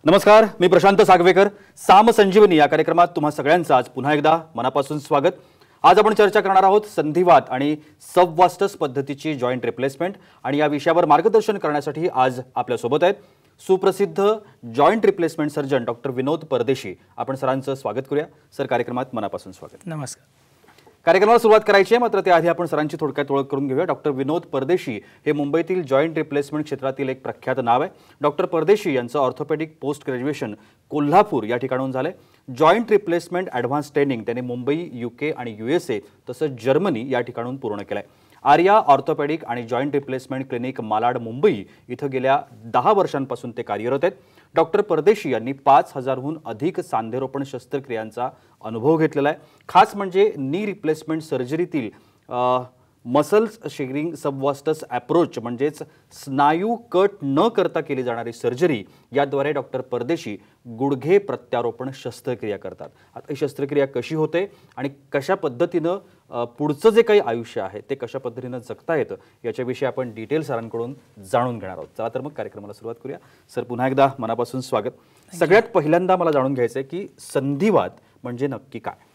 नमस्कार, मी प्रशांत सागवेकर. साम संजीवनी या कार्यक्रमात तुम्हा सगळ्यांचं आज पुन्हा एकदा मनापासून स्वागत. आज आपण चर्चा करणार आहोत संधिवात आणि सबवास्टस पद्धतीची जॉइंट रिप्लेसमेंट, आणि या विषयावर मार्गदर्शन करण्यासाठी आज आपल्या सोबत आहेत सुप्रसिद्ध जॉइंट रिप्लेसमेंट सर्जन डॉक्टर विनोद परदेशी. आपण सरांचं स्वागत करूया. सर, कार्यक्रमात मनापासून स्वागत. नमस्कार. कार्यक्रमाला सुरुवात करायची आहे, मात्र त्याआधी आपण सरांची थोडक्यात ओळख करून घेऊया. डॉक्टर विनोद परदेशी हे मुंबईतील जॉइंट रिप्लेसमेंट क्षेत्रातील एक प्रख्यात नाव आहे. डॉक्टर परदेशी यांचं ऑर्थोपेडिक पोस्ट ग्रॅज्युएशन कोल्हापूर या ठिकाणाहून झालंय. जॉइंट रिप्लेसमेंट ॲडव्हान्स ट्रेनिंग त्यांनी मुंबई, UK आणि USA तसंच जर्मनी या ठिकाणाहून पूर्ण केलंय. आर्या ऑर्थोपेडिक आणि joint replacement clinic Malad Mumbai इथं गेल्या 10 वर्षांपासून ते कार्यरत आहेत. डॉक्टर परदेशी यांनी 5000हून अधिक सांधेरोपण शस्त्रक्रियांचा अनुभव घेतलेला आहे. खास म्हणजे नी रिप्लेसमेंट सर्जरीतील मसल्स शेअरिंग सबवास्टस अप्रोच म्हणजेच स्नायू कट न करता केली जाणारी सर्जरी, याद्वारे डॉक्टर परदेशी गुडघे प्रत्यारोपण शस्त्रक्रिया करतात. आता ही शस्त्रक्रिया कशी होते आणि कशा पद्धतीनं पुढचं जे काही आयुष्य आहे ते कशा पद्धतीनं जगता येतं याच्याविषयी आपण डिटेल सरांकडून जाणून घेणार आहोत. चला तर मग कार्यक्रमाला सुरुवात करूया. सर, पुन्हा एकदा मनापासून स्वागत. सगळ्यात पहिल्यांदा मला जाणून घ्यायचं आहे की संधिवात म्हणजे नक्की काय?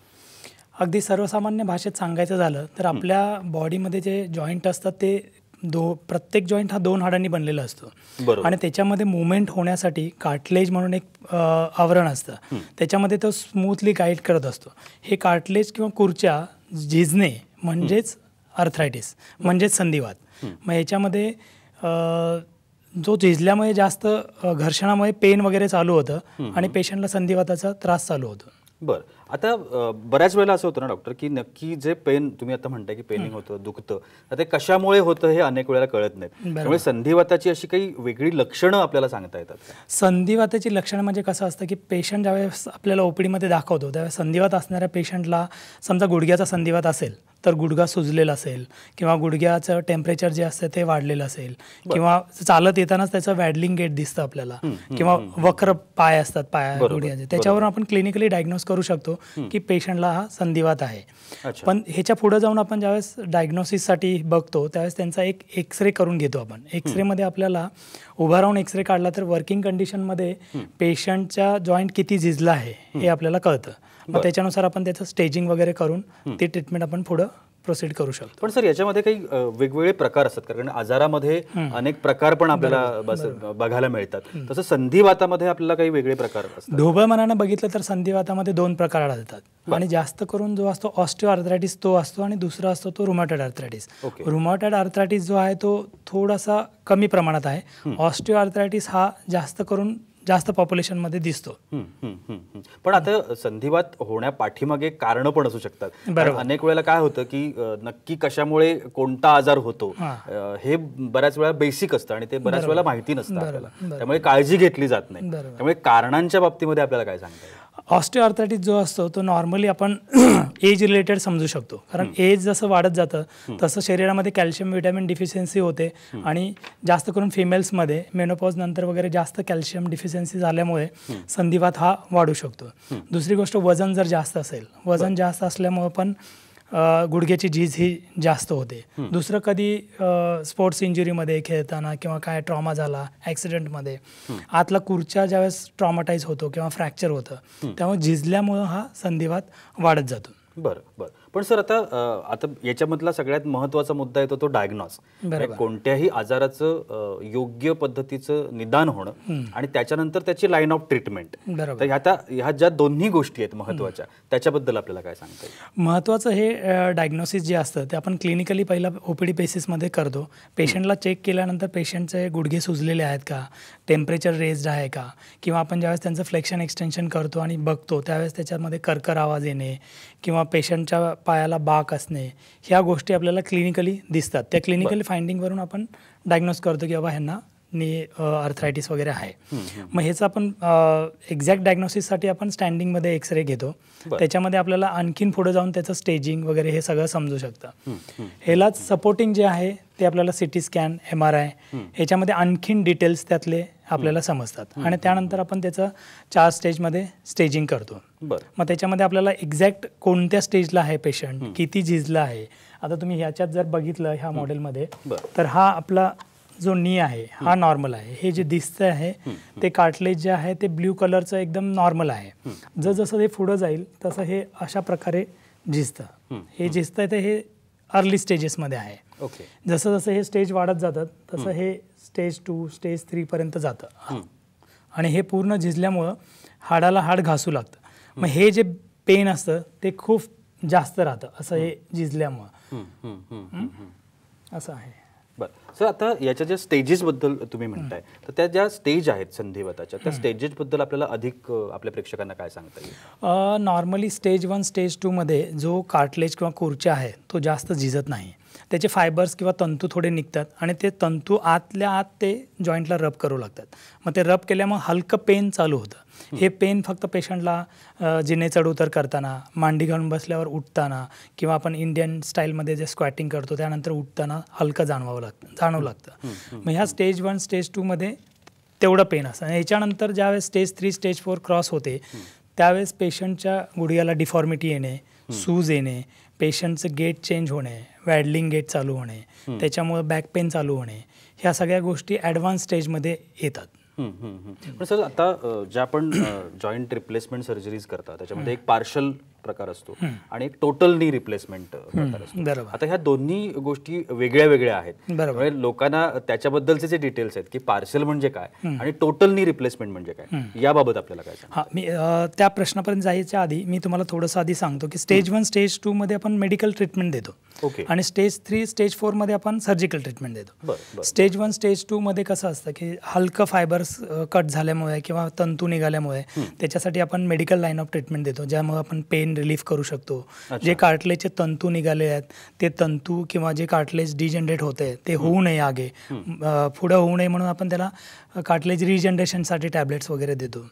अगदी सर्वसामान्य भाषेत सांगायचं झालं तर आपल्या बॉडीमध्ये जे जॉईंट असतात ते प्रत्येक जॉईंट हा 2 हाडांनी बनलेला असतो आणि त्याच्यामध्ये मुवमेंट होण्यासाठी कार्टिलेज म्हणून एक आवरण असतं. त्याच्यामध्ये तो स्मूथली गाईड करत असतो. हे कार्टिलेज किंवा कुर्च्या झिजणे म्हणजेच आर्थरायटिस म्हणजेच संधिवात. मग याच्यामध्ये जो झिजल्यामुळे जास्त घर्षणामुळे पेन वगैरे चालू होतं आणि पेशंटला संधिवाताचा त्रास चालू होतो. बरं, आता बऱ्याच वेळेला असं होतं ना डॉक्टर की नक्की जे पेन तुम्ही आता म्हणताय की पेनिंग होतं, दुखतं, तर ते कशामुळे होतं हे अनेक वेळेला कळत नाही. त्यामुळे संधिवाताची अशी काही वेगळी लक्षणं आपल्याला सांगता येतात? संधिवाताची लक्षणं म्हणजे कसं असतं की पेशंट ज्यावेळेस आपल्याला OPDमध्ये दाखवतो त्यावेळेस संधिवात असणाऱ्या पेशंटला समजा गुडघ्याचा संधिवात असेल तर गुडघा सुजलेला असेल किंवा गुडघ्याचं टेम्परेचर जे असतं ते वाढलेलं असेल किंवा चालत येतानाच त्याचं वॅडलिंग गेट दिसतं आपल्याला किंवा वक्र पाय असतात पाया गुडघ्याचे, त्याच्यावरून आपण क्लिनिकली डायग्नोज करू शकतो की पेशंटला हा संधिवात आहे. पण ह्याच्या पुढे जाऊन आपण ज्यावेळेस डायग्नोसिससाठी बघतो त्यावेळेस त्यांचा एक एक्सरे करून घेतो आपण. एक्सरेमध्ये आपल्याला उभा राहून एक्सरे काढला तर वर्किंग कंडिशनमध्ये पेशंटच्या जॉईंट किती झिजला आहे हे आपल्याला कळतं. मग त्याच्यानुसार आपण त्याचं स्टेजिंग वगैरे करून ती ट्रीटमेंट आपण पुढं प्रोसीड करू शकतो. पण सर, याच्यामध्ये काही वेगवेगळे प्रकार असतात, कारण आजारामध्ये अनेक प्रकार पण आपल्याला बघायला मिळतात. तसं संधिवातामध्ये आपल्याला काही वेगळे प्रकार असतात? ढोबळ मनानं बघितलं तर संधिवातामध्ये 2 प्रकार आढळतात आणि जास्त करून जो असतो ऑस्टिओ आर्थरायटिस तो असतो आणि दुसरा असतो तो रुमॅटॉइड आर्थरायटिस. रुमॅटॉइड आर्थरायटिस जो आहे तो थोडासा कमी प्रमाणात आहे. ऑस्टिओ आर्थरायटिस हा जास्त पॉप्युलेशनमध्ये दिसतो. पण आता संधिवात होण्या पाठीमागे कारण पण असू शकतात. अनेक वेळेला काय होतं की नक्की कशामुळे कोणता आजार होतो हे बऱ्याच वेळा बेसिक असतं आणि ते बऱ्याच वेळेला माहिती नसतं आपल्याला, त्यामुळे काळजी घेतली जात नाही. त्यामुळे कारणांच्या बाबतीमध्ये आपल्याला काय सांगता येईल? ऑस्टिओ आर्थरायटिस जो असतो तो नॉर्मली आपण एज रिलेटेड समजू शकतो, कारण एज जसं वाढत जातं तसं शरीरामध्ये कॅल्शियम व्हिटॅमिन डिफिशियन्सी होते आणि जास्त करून फिमेल्समध्ये मेनोपॉज नंतर वगैरे जास्त कॅल्शियम डिफिशियन्सी झाल्यामुळे संधिवात हा वाढू शकतो. दुसरी गोष्ट, वजन जर जास्त असेल, वजन जास्त असल्यामुळे पण गुडघ्याची झीज ही जास्त होते. दुसरं, कधी स्पोर्ट्स इंजुरीमध्ये खेळताना किंवा काय ट्रॉमा झाला ॲक्सिडेंटमध्ये आतला कुर्च्या ज्यावेळेस ट्रॉमाटाईज होतो किंवा फ्रॅक्चर होतं त्यामुळे झिजल्यामुळं हा संधिवात वाढत जातो. बरं बरं. पण सर, आता याच्यामधला सगळ्यात महत्त्वाचा मुद्दा येतो तो डायग्नॉस. कोणत्याही आजाराचं योग्य पद्धतीचं निदान होणं आणि त्याच्यानंतर त्याची लाईन ऑफ ट्रीटमेंट. तर ह्या ज्या दोन्ही गोष्टी आहेत महत्त्वाच्या, त्याच्याबद्दल आपल्याला काय सांगता येईल? महत्त्वाचं हे डायग्नोसिस जे असतं ते आपण क्लिनिकली पहिला OPD बेसिसमध्ये करतो. पेशंटला चेक केल्यानंतर पेशंटचे गुडघे सुजलेले आहेत का, टेम्परेचर रेज्ड आहे का, किंवा आपण ज्यावेळेस त्यांचं फ्लेक्शन एक्सटेन्शन करतो आणि बघतो त्यावेळेस त्याच्यामध्ये कर्कर आवाज येणे किंवा पेशंटच्या पायाला बाक असणे, ह्या गोष्टी आपल्याला क्लिनिकली दिसतात. त्या क्लिनिकली फाइंडिंगवरून आपण डायग्नोज करतो की बाबा ह्यांना आर्थरायटिस वगैरे आहे. मग ह्याचं आपण एक्झॅक्ट डायग्नोसिससाठी आपण स्टँडिंगमध्ये एक्सरे घेतो. त्याच्यामध्ये आपल्याला आणखीन पुढे जाऊन त्याचं स्टेजिंग वगैरे हे सगळं समजू शकतं. ह्यालाच सपोर्टिंग जे आहे ते आपल्याला CT स्कॅन, MRI ह्याच्यामध्ये आणखीन डिटेल्स त्यातले आपल्याला समजतात आणि त्यानंतर आपण त्याचं 4 स्टेजमध्ये स्टेजिंग करतो. मग त्याच्यामध्ये आपल्याला एक्झॅक्ट कोणत्या स्टेजला आहे पेशंट, किती झिजला आहे. आता तुम्ही ह्याच्यात जर बघितलं ह्या मॉडेलमध्ये तर हा आपला जो नी आहे हा नॉर्मल आहे. हे जे दिसतं आहे ते कार्टलेज जे आहे ते ब्ल्यू कलरचं एकदम नॉर्मल आहे. जसं हे पुढं जाईल तसं हे अशा प्रकारे झिजतं. हे झिजतं ते हे अर्ली स्टेजेसमध्ये आहे. ओके. जसं जसं हे स्टेज वाढत जातात तसं हे स्टेज 2 स्टेज 3 पर्यंत जातं आणि हे पूर्ण झिजल्यामुळं हाडाला हाड घासू लागतं. मग हे जे पेन असतं ते खूप जास्त राहतं असं हे झिजल्यामुळं असं आहे. बरं सर, आता याच्या ज्या स्टेजेसबद्दल तुम्ही म्हणताय तर त्या ज्या स्टेज आहेत संधिवाताच्या त्या स्टेजेसबद्दल आपल्याला अधिक आपल्या प्रेक्षकांना काय सांगता येईल? नॉर्मली स्टेज 1 स्टेज 2 मध्ये जो कार्टलेज किंवा खुर्च्या आहे तो जास्त झिजत नाही. त्याचे फायबर्स किंवा तंतू थोडे निघतात आणि ते तंतू आतल्या आत ते जॉईंटला रब करू लागतात. मग ते रब केल्यामुळे हलकं पेन चालू होतं. हे पेन फक्त पेशंटला जिने चढ उतर करताना, मांडी घालून बसल्यावर उठताना किंवा आपण इंडियन स्टाईलमध्ये जे स्क्वॅटिंग करतो त्यानंतर उठताना हलकं जाणवू लागतं. मग ह्या स्टेज 1 स्टेज 2 मध्ये तेवढं पेन असतं. आणि ह्याच्यानंतर ज्यावेळेस स्टेज 3 स्टेज 4 क्रॉस होते त्यावेळेस पेशंटच्या गुडघ्याला डिफॉर्मिटी येणे, सूज येणे, पेशंटचं गेट चेंज होणे, वॅडलिंग गेट चालू होणे, त्याच्यामुळे बॅक पेन चालू होणे, ह्या सगळ्या गोष्टी ॲडव्हान्स स्टेजमध्ये येतात. पण सर, आता ज्या आपण जॉईंट रिप्लेसमेंट सर्जरीज करतात त्याच्यामध्ये एक पार्शल प्रकार असतो आणि एक टोटल नी रिप्लेसमेंट प्रकार असतो. बरोबर. आता ह्या दोन्ही गोष्टी वेगळ्या वेगळ्या आहेत. बरोबर. लोकांना त्याच्याबद्दलचे जे डिटेल्स आहेत की पार्शल म्हणजे काय आणि टोटल नी रिप्लेसमेंट म्हणजे काय, याबाबत आपल्याला काय सांगा? मी त्या प्रश्नापर्यंत जायच्या आधी मी तुम्हाला थोडंसं आधी सांगतो की स्टेज 1 स्टेज 2 मध्ये आपण मेडिकल ट्रीटमेंट देतो. ओके. आणि स्टेज 3 स्टेज 4 मध्ये आपण सर्जिकल ट्रीटमेंट देतो. स्टेज 1 स्टेज 2 मध्ये कसं असतं की हलकं फायबर्स कट झाल्यामुळे किंवा तंतू निघाल्यामुळे त्याच्यासाठी आपण मेडिकल लाईन ऑफ ट्रीटमेंट देतो, ज्यामुळे आपण पेन रिलीफ करू शकतो. जे कार्टलेजचे तंतू निघाले आहेत ते तंतू किंवा जे कार्टलेज डिजनरेट होते ते होऊ नये, आगे पुढं होऊ नये म्हणून आपण त्याला कार्टलेज रिजनरेशनसाठी टॅबलेट्स वगैरे देतो.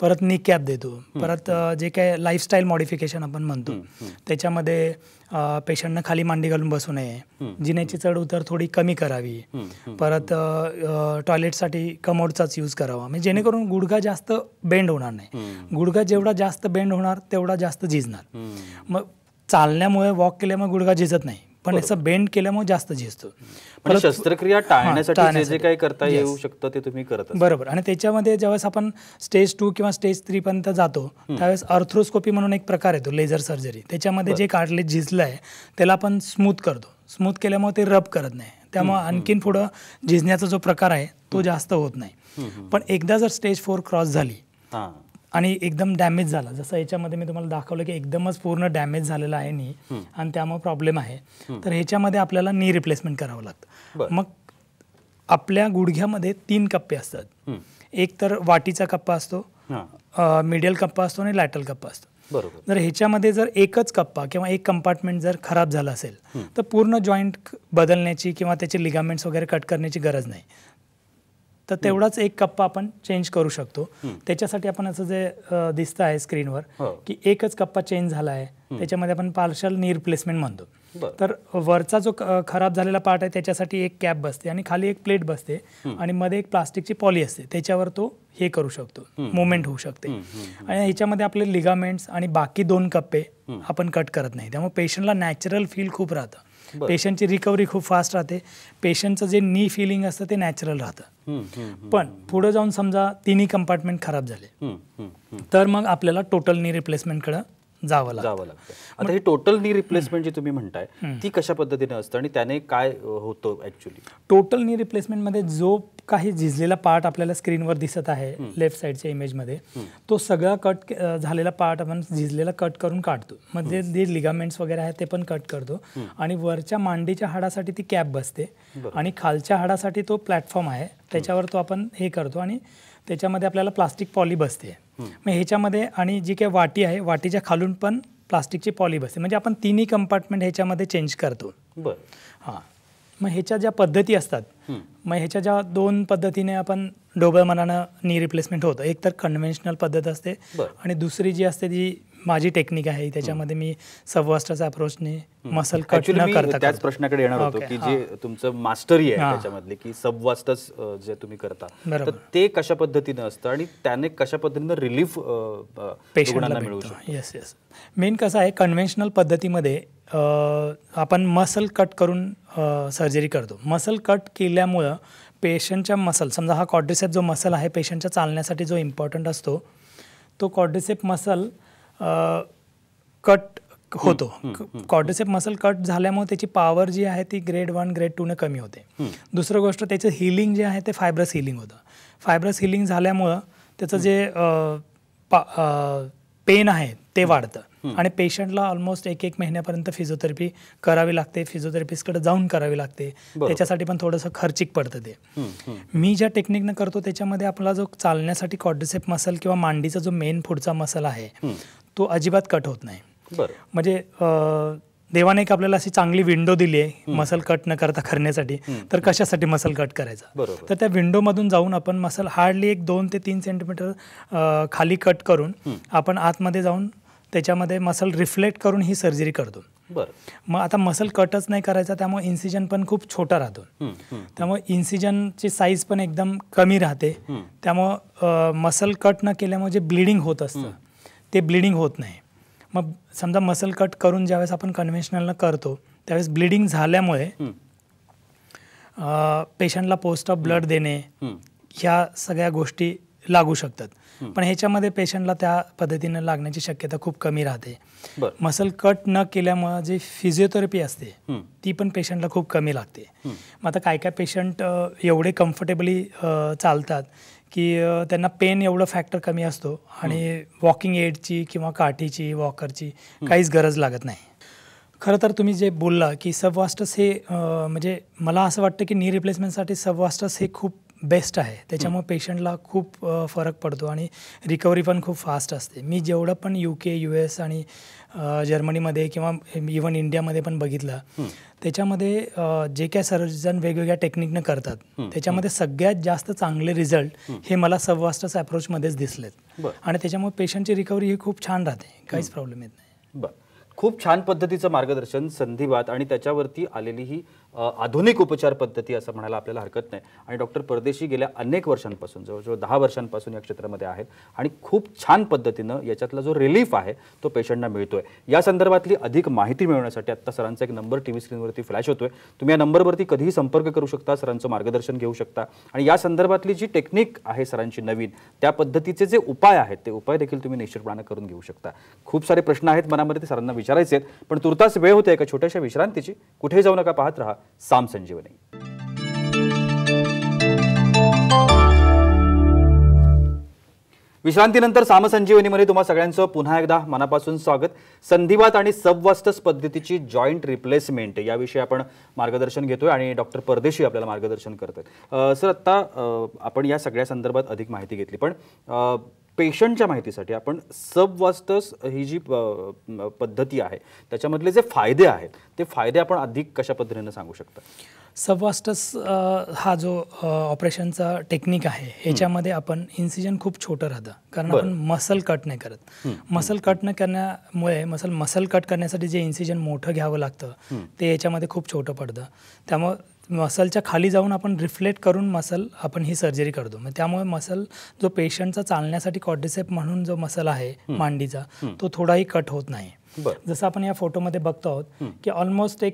परत नी कॅप देतो. परत जे काय लाईफस्टाईल मॉडिफिकेशन आपण म्हणतो त्याच्यामध्ये पेशंटनं खाली मांडी घालून बसू नये, जिन्याची चढ उतर थोडी कमी करावी, परत टॉयलेटसाठी कमोडचाच यूज करावा, म्हणजे जेणेकरून गुडघा जास्त बेंड होणार नाही. गुडघा जेवढा जास्त बेंड होणार तेवढा जास्त झिजणार. मग चालण्यामुळे वॉक केल्यामुळे गुडघा झिजत नाही, पण याचं बेंड केल्यामुळे जास्त झिजतो. शस्त्रक्रिया टाळण्यासाठी जे काही करता येऊ शकतं ते तुम्ही करत. बरोबर. आणि त्याच्यामध्ये ज्यावेळेस आपण स्टेज 2 किंवा स्टेज 3 पर्यंत जातो त्यावेळेस अर्थ्रोस्कोपी म्हणून एक प्रकार येतो, लेझर सर्जरी. त्याच्यामध्ये जे कार्टलेज झिजलं आहे त्याला आपण स्मूथ करतो. स्मूथ केल्यामुळे ते रब करत नाही, त्यामुळे आणखीन पुढं झिजण्याचा जो प्रकार आहे तो जास्त होत नाही. पण एकदा जर स्टेज 4 क्रॉस झाली आणि एकदम डॅमेज झाला, जसं याच्यामध्ये मी तुम्हाला दाखवलं की एकदमच पूर्ण डॅमेज झालेला आहे नी आणि त्यामुळे प्रॉब्लेम आहे, तर ह्याच्यामध्ये आपल्याला नी रिप्लेसमेंट करावं लागतं. मग आपल्या गुडघ्यामध्ये 3 कप्पे असतात. एक तर वाटीचा कप्पा असतो, मिडियल कप्पा असतो आणि लॅटरल कप्पा असतो. जर ह्याच्यामध्ये जर एकच कप्पा किंवा एक कंपार्टमेंट जर खराब झाला असेल तर पूर्ण जॉईंट बदलण्याची किंवा त्याचे लिगामेंट्स वगैरे कट करण्याची गरज नाही. तर तेवढाच एक कप्पा आपण चेंज करू शकतो. त्याच्यासाठी आपण असं जे दिसतं आहे स्क्रीनवर की एकच कप्पा चेंज झाला आहे, त्याच्यामध्ये आपण पार्शल नी रिप्लेसमेंट म्हणतो. तर वरचा जो खराब झालेला पार्ट आहे त्याच्यासाठी एक कॅप बसते आणि खाली एक प्लेट बसते आणि मध्ये एक प्लास्टिकची पॉली असते, त्याच्यावर तो हे करू शकतो, मुवमेंट होऊ शकते. आणि ह्याच्यामध्ये आपले लिगामेंट्स आणि बाकी 2 कप्पे आपण कट करत नाही, त्यामुळे पेशंटला नॅचरल फील खूप राहतं. पेशंटची रिकव्हरी खूप फास्ट राहते. पेशंटचं जे नी फिलिंग असतं ते नॅचरल राहतं. पण पुढे जाऊन समजा 3 कंपार्टमेंट खराब झाले तर मग आपल्याला टोटल नी रिप्लेसमेंटकडे जावं लागतं. आता ही टोटल नी रिप्लेसमेंट जी तुम्ही म्हणताय ती कशा पद्धतीने असतं आणि त्याने काय होतं ऍक्च्युली? टोटल नी रिप्लेसमेंटमध्ये जो काही झिजलेला पार्ट आपल्याला स्क्रीनवर दिसत आहे लेफ्ट साईडच्या इमेजमध्ये, तो सगळा कट झालेला पार्ट आपण झिजलेला कट करून काढतो. म्हणजे जे लिगामेंट्स वगैरे आहेत ते पण कट करतो आणि वरच्या मांडीच्या हाडासाठी ती कॅप बसते आणि खालच्या हाडासाठी तो प्लॅटफॉर्म आहे त्याच्यावर तो आपण हे करतो आणि त्याच्यामध्ये आपल्याला प्लास्टिक पॉली बसते. मग ह्याच्यामध्ये आणि जी काही वाटी आहे वाटीच्या खालून पण प्लास्टिकची पॉली बसते, म्हणजे आपण 3 कंपार्टमेंट ह्याच्यामध्ये चेंज करतो. मग ह्याच्या ज्या पद्धती असतात, मग ह्याच्या ज्या 2 पद्धतीने आपण ढोबळ मनानं नी रिप्लेसमेंट होतं. एक तर कन्व्हेन्शनल पद्धत असते आणि दुसरी जी असते ती माझी टेक्निक आहे त्याच्यामध्ये मी सबवास्टस अप्रोचने मसल कट ऍक्च्युली न मी करता त्याच प्रश्नाकडे येणार होतो ओके, की जे तुमचं मास्टरी आहे त्याच्यामधले की सबवास्टस जे तुम्ही करता तर ते कशा पद्धतीनं असतं आणि त्याने कशा पद्धतीनं रिलीफ रुग्णांना मिळू शकतो. येस येस मेन कसं आहे कन्व्हेन्शनल पद्धतीमध्ये आपण मसल कट करून सर्जरी करतो. मसल कट केल्यामुळं पेशंटच्या मसल समजा हा क्वाड्रिसेप जो मसल आहे पेशंटच्या चालण्यासाठी जो इम्पॉर्टंट असतो तो क्वाड्रिसेप मसल कट होतो. क्वाड्रिसेप मसल कट झाल्यामुळे त्याची पॉवर जी आहे ती ग्रेड 1 ग्रेड 2 कमी होते. दुसरं गोष्ट त्याचं हिलिंग जे आहे ते फायब्रस हिलिंग होतं. फायब्रस हिलिंग झाल्यामुळं त्याचं जे पेन आहे ते वाढतं आणि पेशंटला ऑलमोस्ट 1 महिन्यापर्यंत फिजिओथेरपी करावी लागते. फिजिओथेरपिस्टकडे जाऊन करावी लागते. त्याच्यासाठी पण थोडंसं खर्चिक पडतं ते. मी ज्या टेक्निकनं करतो त्याच्यामध्ये आपला जो चालण्यासाठी क्वाड्रिसेप मसल किंवा मांडीचा जो मेन पुढचा मसल आहे तो अजिबात कट होत नाही. म्हणजे देवाने एक आपल्याला अशी चांगली विंडो दिली आहे मसल कट न करता करण्यासाठी तर कशासाठी मसल कट करायचा तर त्या विंडोमधून जाऊन आपण मसल हार्डली 2 ते 3 सेंटीमीटर खाली कट करून आपण आतमध्ये जाऊन त्याच्यामध्ये मसल रिफ्लेक्ट करून ही सर्जरी करतो. मग आता मसल कटच नाही करायचा त्यामुळे इन्सिजन पण खूप छोटा राहतो. त्यामुळे इन्सिजनची साईज पण एकदम कमी राहते. त्यामुळं मसल कट न केल्यामुळे जे ब्लिडिंग होत असतं ते ब्लिडिंग होत नाही. मग समजा मसल कट करून ज्यावेळेस आपण कन्व्हेन्शनलनं करतो त्यावेळेस ब्लिडिंग झाल्यामुळे पेशंटला पोस्ट ऑफ ब्लड देणे ह्या सगळ्या गोष्टी लागू शकतात. पण ह्याच्यामध्ये पेशंटला त्या पद्धतीनं लागण्याची शक्यता खूप कमी राहते. मसल कट न केल्यामुळे जी फिजिओथेरपी असते ती पण पेशंटला खूप कमी लागते. मग आता काय काय पेशंट एवढे कम्फर्टेबली चालतात की त्यांना पेन एवढं फॅक्टर कमी असतो आणि वॉकिंग एडची किंवा काठीची वॉकरची काहीच गरज लागत नाही. खरं तर तुम्ही जे बोलला की सबवास्टस हे म्हणजे मला असं वाटतं की नी रिप्लेसमेंटसाठी सबवास्टस हे खूप बेस्ट आहे. त्याच्यामुळे पेशंटला खूप फरक पडतो आणि रिकव्हरी पण खूप फास्ट असते. मी जेवढं पण UK US आणि जर्मनीमध्ये किंवा इव्हन इंडियामध्ये पण बघितलं त्याच्यामध्ये जे काय सर्जन वेगवेगळ्या टेक्निकनं करतात त्याच्यामध्ये सगळ्यात जास्त चांगले रिझल्ट हे मला सबवास्टस अप्रोचमध्येच दिसलेत आणि त्याच्यामुळे पेशंटची रिकव्हरी ही खूप छान राहते. काहीच प्रॉब्लेम येत नाही. खूप छान पद्धतीचं मार्गदर्शन संधिवात आणि त्याच्यावरती आलेली ही आधुनिक उपचार पद्धती असं म्हणायला आपल्याला हरकत नाही. आणि डॉक्टर परदेशी गेल्या अनेक वर्षांपासून जवळजवळ 10 वर्षांपासून या क्षेत्रामध्ये आहेत आणि खूप छान पद्धतीनं याच्यातला जो रिलीफ आहे तो पेशंटना मिळतोय. या संदर्भातली अधिक माहिती मिळवण्यासाठी आत्ता सरांचा एक नंबर TV स्क्रीनवरती फ्लॅश होतोय. तुम्ही या नंबरवरती कधीही संपर्क करू शकता, सरांचं मार्गदर्शन घेऊ शकता आणि या संदर्भातली जी टेक्निक आहे सरांची नवीन त्या पद्धतीचे जे उपाय आहेत ते उपाय देखील तुम्ही निश्चितपणे करून घेऊ शकता. खूप सारे प्रश्न आहेत मनामध्ये ते सरांना विचारायचे आहेत पण तुर्तास वेळ होते एका छोट्याशा विश्रांतीची. कुठेही जाऊ नका, पाहत रहा साम संजीवनी. विश्रांतीनंतर साम संजीवनीमध्ये तुम्हा सगळ्यांचं पुन्हा एकदा मनापासून स्वागत. संधिवात आणि सबवास्टस पद्धतीची जॉईंट रिप्लेसमेंट याविषयी आपण मार्गदर्शन घेतोय आणि डॉक्टर परदेशी आपल्याला मार्गदर्शन करतात. सर आत्ता आपण या सगळ्या संदर्भात अधिक माहिती घेतली पण पेशंटच्या माहितीसाठी आपण सबवास्टस ही जी पद्धती आहे त्याच्यामधले जे फायदे आहेत ते फायदे आपण अधिक कशा पद्धतीने सांगू शकता? सबवास्टस हा जो ऑपरेशनचा टेक्निक आहे ह्याच्यामध्ये आपण इन्सिजन खूप छोटं राहतं कारण आपण मसल कट नाही करत. मसल कट न करण्यामुळे मसल कट करण्यासाठी जे इन्सिजन मोठं घ्यावं लागतं ते याच्यामध्ये खूप छोटं पडतं. त्यामुळं मसलच्या खाली जाऊन आपण रिफ्लेक्ट करून मसल आपण ही सर्जरी करतो. मग त्यामुळे मसल जो पेशंटचा चालण्यासाठी क्वाड्रिसेप म्हणून जो मसल आहे मांडीचा तो थोडाही कट होत नाही. जसं आपण या फोटोमध्ये बघतो आहोत की ऑलमोस्ट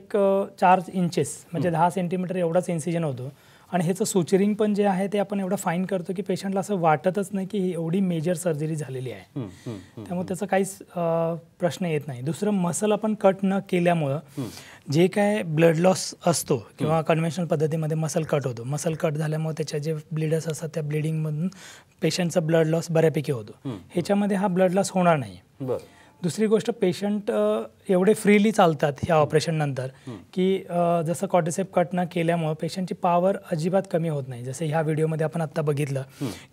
4 इंचेस म्हणजे 10 सेंटीमीटर एवढाच इन्सिजन होतो आणि ह्याचं सुचरिंग पण जे आहे ते आपण एवढं फाईन करतो की पेशंटला असं वाटतच नाही की ही एवढी मेजर सर्जरी झालेली आहे. त्यामुळे त्याचा काहीच प्रश्न येत नाही. दुसरं मसल आपण कट न केल्यामुळं जे काय ब्लड लॉस असतो किंवा कन्व्हेन्शनल पद्धतीमध्ये मसल कट होतो. मसल कट झाल्यामुळे त्याच्या जे ब्लिडर्स असतात त्या ब्लिडिंगमधून पेशंटचा ब्लड लॉस बऱ्यापैकी होतो. ह्याच्यामध्ये हा ब्लड लॉस होणार नाही. दुसरी गोष्ट पेशंट एवढे फ्रीली चालतात ह्या ऑपरेशन नंतर की जसं क्वाड्रिसेप कट न केल्यामुळं पेशंटची पॉवर अजिबात कमी होत नाही. जसं ह्या व्हिडिओमध्ये आपण आत्ता बघितलं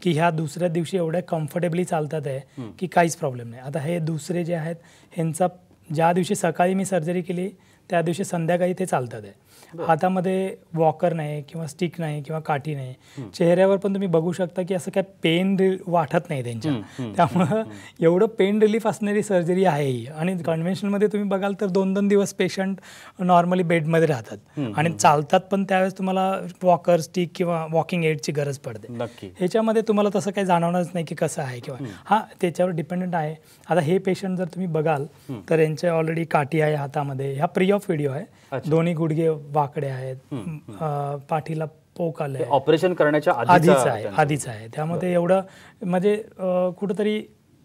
की ह्या दुसऱ्या दिवशी एवढ्या कम्फर्टेबली चालतात आहे की काहीच प्रॉब्लेम नाही. आता हे दुसरे जे आहेत ह्यांचा ज्या दिवशी सकाळी मी सर्जरी केली त्या दिवशी संध्याकाळी ते चालतात आहे. हातामध्ये वॉकर नाही किंवा स्टिक नाही किंवा काठी नाही. चेहऱ्यावर पण तुम्ही बघू शकता की असं काय पेन वाटत नाही त्यांच्या. त्यामुळं एवढं पेन रिलीफ असणारी सर्जरी आहे ही. आणि कन्व्हेन्शनलमध्ये तुम्ही बघाल तर 2-2 दिवस पेशंट नॉर्मली बेडमध्ये राहतात आणि चालतात पण त्यावेळेस तुम्हाला वॉकर स्टिक किंवा वॉकिंग एडची गरज पडते. ह्याच्यामध्ये तुम्हाला तसं काही जाणवणारच नाही की कसं आहे किंवा हां त्याच्यावर डिपेंडंट आहे. आता हे पेशंट जर तुम्ही बघाल तर यांचे ऑलरेडी काठी आहे हातामध्ये. ह्या प्री ऑफ व्हिडिओ आहे. दोन्ही गुडघे वाकडे आहेत, पाठीला पोक आलंय. ऑपरेशन करण्याच्या आधीच आहे. त्यामध्ये एवढं म्हणजे कुठंतरी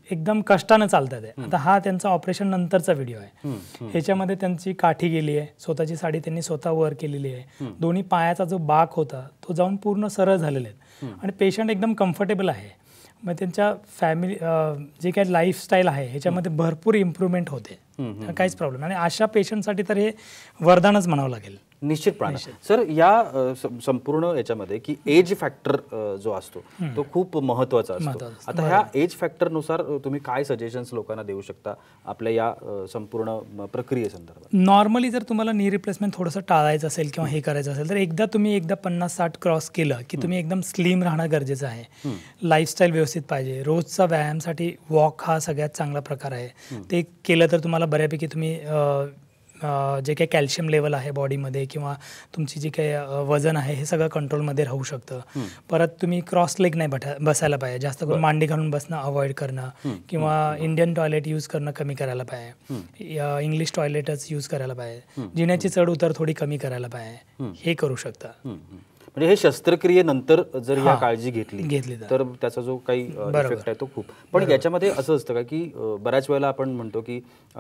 एकदम कष्टानं चालतात आहे. आता हा त्यांचा ऑपरेशन नंतरचा व्हिडिओ आहे. ह्याच्यामध्ये त्यांची काठी गेली आहे, स्वतःची साडी त्यांनी स्वतः वर केलेली आहे. दोन्ही पायाचा जो बाक होता तो जाऊन पूर्ण सरळ झालेले आहेत आणि पेशंट एकदम कम्फर्टेबल आहे. मग त्यांच्या फॅमिली जे काही लाईफस्टाईल आहे ह्याच्यामध्ये भरपूर इम्प्रूव्हमेंट होते. काहीच प्रॉब्लेम. आणि अशा पेशंटसाठी तर हे वरदानच म्हणावं लागेल. निश्चितपणे. सर या संपूर्ण याच्यामध्ये की एज फॅक्टर जो असतो तो खूप महत्वाचा असतो. आता ह्या एज फॅक्टरनुसार तुम्ही काय सजेशन्स लोकांना देऊ शकता आपल्या या संपूर्ण प्रक्रियेसंदर्भात? नॉर्मली जर तुम्हाला नी रिप्लेसमेंट थोडंसं टाळायचं असेल किंवा हे करायचं असेल तर एकदा 50-60 क्रॉस केलं की तुम्ही एकदम स्लिम राहणं गरजेचं आहे. लाईफस्टाईल व्यवस्थित पाहिजे. रोजचा व्यायामसाठी वॉक हा सगळ्यात चांगला प्रकार आहे. ते केलं तर तुम्हाला बऱ्यापैकी तुम्ही जे काही कॅल्शियम लेवल आहे बॉडीमध्ये किंवा तुमची जी काही वजन आहे हे सगळं कंट्रोलमध्ये राहू शकतं. परत तुम्ही क्रॉस लेग नाही बसायला पाहिजे. जास्त करून मांडी घालून बसणं अवॉइड करणं किंवा इंडियन टॉयलेट यूज करणं कमी करायला पाहिजे. इंग्लिश टॉयलेटच यूज करायला पाहिजे. जिन्याची चढ उतार थोडी कमी करायला पाहिजे. हे करू शकता. म्हणजे हे शस्त्रक्रियेनंतर जर या काळजी घेतली तर त्याचा जो काही इफेक्ट आहे तो खूप. पण याच्यामध्ये असं असतं का की बऱ्याच वेळेला आपण म्हणतो की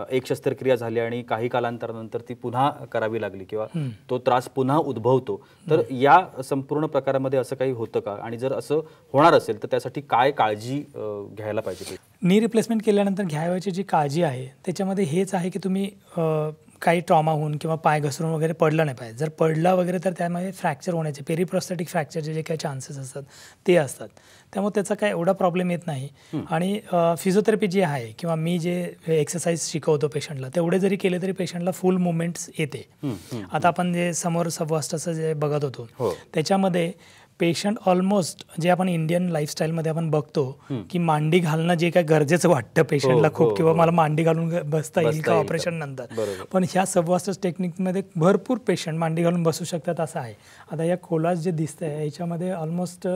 एक शस्त्रक्रिया झाली आणि काही कालांतरानंतर ती पुन्हा करावी लागली किंवा तो त्रास पुन्हा उद्भवतो, तर या संपूर्ण प्रकारामध्ये असं काही होतं का? आणि जर असं होणार असेल तर त्यासाठी काय काळजी घ्यायला पाहिजे? नी रिप्लेसमेंट केल्यानंतर घ्यायची जी काळजी आहे त्याच्यामध्ये हेच आहे की तुम्ही काही ट्रॉमा होऊन किंवा पाय घसरून वगैरे पडलं नाही पाहिजे. जर पडला वगैरे तर त्यामध्ये फ्रॅक्चर होण्याचे पेरिप्रोस्थेटिक फ्रॅक्चरचे जे काही चान्सेस असतात ते असतात. त्यामुळे त्याचा काय एवढा प्रॉब्लेम येत नाही. आणि फिजिओथेरपी जी आहे किंवा मी जे एक्सरसाइज शिकवतो पेशंटला तेवढे जरी केले तरी पेशंटला फुल मुवमेंट्स येते. आता आपण जे समोर सबवास्टचं जे बघत होतो त्याच्यामध्ये पेशंट ऑलमोस्ट जे आपण इंडियन लाईफस्टाईलमध्ये आपण बघतो की मांडी घालणं जे काय गरजेचं वाटतं पेशंटला खूप किंवा मला मांडी घालून बसता येईल का ऑपरेशन नंतर, पण ह्या सबवास्टस टेक्निकमध्ये भरपूर पेशंट मांडी घालून बसू शकतात असं आहे. आता या कोलाज जे दिसतंय याच्यामध्ये ऑलमोस्ट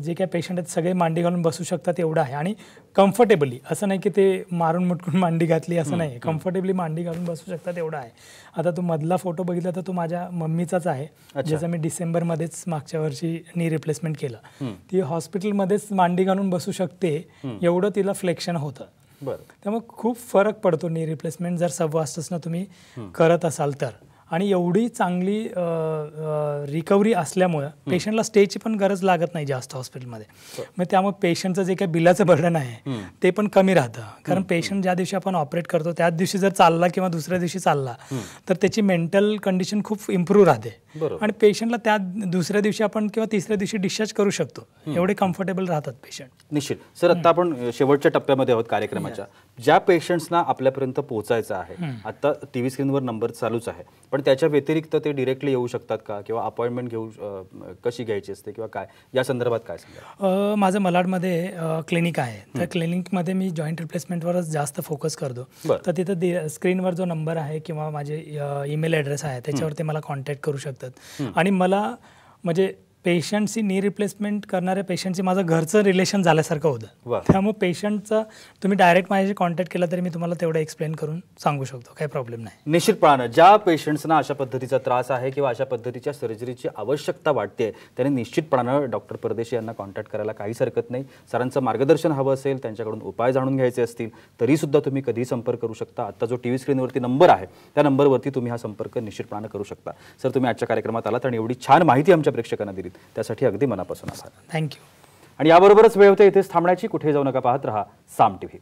जे काही पेशंट आहेत सगळे मांडी घालून बसू शकतात एवढं आहे. आणि कम्फर्टेबली, असं नाही की ते मारून मुटकून मांडी घातली असं नाही, कम्फर्टेबली मांडी घालून बसू शकतात एवढं आहे. आता तो मधला फोटो बघितला तर तो माझ्या मम्मीचाच आहे, ज्याचा मी डिसेंबरमध्येच मागच्या वर्षी नी रिप्लेसमेंट केलं. ती हॉस्पिटलमध्येच मांडी घालून बसू शकते एवढं तिला फ्लेक्शन होतं. त्यामुळे खूप फरक पडतो नी रिप्लेसमेंट जर सबवास्टसनं तुम्ही करत असाल तर. आणि एवढी चांगली रिकव्हरी असल्यामुळं पेशंटला स्टेची पण गरज लागत नाही जास्त हॉस्पिटलमध्ये. मग त्यामुळे पेशंटचं जे काही बिलाचं बर्डन आहे ते पण कमी राहतं. कारण पेशंट ज्या दिवशी आपण ऑपरेट करतो त्याच दिवशी जर चालला किंवा दुसऱ्या दिवशी चालला तर त्याची मेंटल कंडिशन खूप इम्प्रूव्ह राहते आणि पेशंटला त्या दुसऱ्या दिवशी आपण किंवा तिसऱ्या दिवशी डिस्चार्ज करू शकतो. एवढे कम्फर्टेबल राहतात पेशंट. निश्चित. सर, आता आपण शेवटच्या टप्प्यामध्ये आहोत कार्यक्रमाच्या. ज्या पेशंट्सना आपल्यापर्यंत पोहोचायचं आहे, आता टीव्ही स्क्रीनवर नंबर चालूच आहे, पण त्याच्या व्यतिरिक्त ते डिरेक्टली येऊ शकतात का किंवा अपॉइंटमेंट घेऊ कशी घ्यायची असते किंवा काय या संदर्भात काय सांगा? माझं मलाडमध्ये क्लिनिक आहे. त्या क्लिनिकमध्ये मी जॉईंट रिप्लेसमेंटवरच जास्त फोकस करतो. तर तिथं स्क्रीनवर जो नंबर आहे किंवा माझे ईमेल ॲड्रेस आहे त्याच्यावर ते मला कॉन्टॅक्ट करू शकतात. आणि मला म्हणजे पेशंटची नी रिप्लेसमेंट करणाऱ्या पेशंटची माझं घरचं रिलेशन झाल्यासारखं होतं. त्यामुळे पेशंटचा तुम्ही डायरेक्ट माझ्याशी कॉन्टॅक्ट केला तरी मी तुम्हाला तेवढं एक्सप्लेन करून सांगू शकतो, काही प्रॉब्लेम नाही. निश्चितपणे ज्या पेशंट्सना अशा पद्धतीचा त्रास आहे किंवा अशा पद्धतीच्या सर्जरीची आवश्यकता वाटते त्यांनी निश्चितपणानं डॉक्टर परदेशी यांना कॉन्टॅक्ट करायला काहीच हरकत नाही. सरांचं मार्गदर्शन हवं असेल, त्यांच्याकडून उपाय जाणून घ्यायचे असतील तरीसुद्धा तुम्ही कधी संपर्क करू शकता. आता जो टीव्ही स्क्रीनवरती नंबर आहे त्या नंबरवरती तुम्ही हा संपर्क निश्चितपणे करू शकता. सर, तुम्ही आजच्या कार्यक्रमात आलात आणि एवढी छान माहिती आमच्या प्रेक्षकांना दिलीत त्यासाठी अगदी मनापासून आभार. थँक्यू. आणि याबरोबरच वेळ होते इथेच थांबण्याची. कुठे जाऊ नका, पाहत रहा साम टीव्ही.